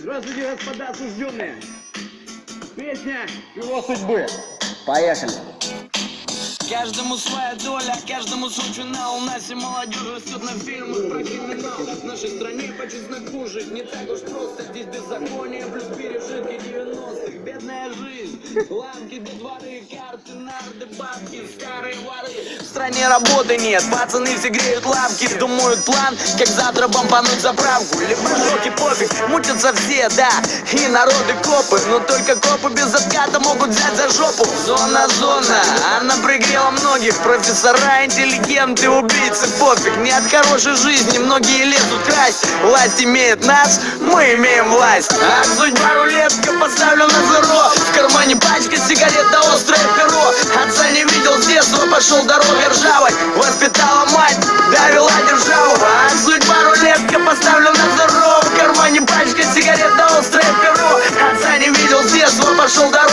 Здравствуйте, господа осужденные. Песня его судьбы. Поехали. Каждому своя доля, каждому свой финал. У нас и молодежь растет на фильмах про криминал. В нашей стране по чесноку жить не так уж просто. Здесь беззаконие плюс пережитки 90-х. Бедная жизнь, лавки, дворы, карты, нарды, бабки, старые воры. В стране работы нет, пацаны все греют лавки. Думают план, как завтра бомбануть заправку. Либо шоки пофиг, мутятся все, да. И народы копы, но только копы без отката могут взять за жопу. Зона, она пригрела многих. Профессора, интеллигенты, убийцы, пофиг. Не от хорошей жизни многие лезут красть. Власть имеет нас, мы имеем власть. А судьба рулетка, поставлю на зеро. В кармане пачка сигарет да острое перо. Отца не видел с детства, пошел дорогой ржавой. Воспитала мать, довела державу. А судьба рулетка, поставлю на зеро. В кармане пачка сигарет да острое перо. Отца не видел с детства, пошел дорогой.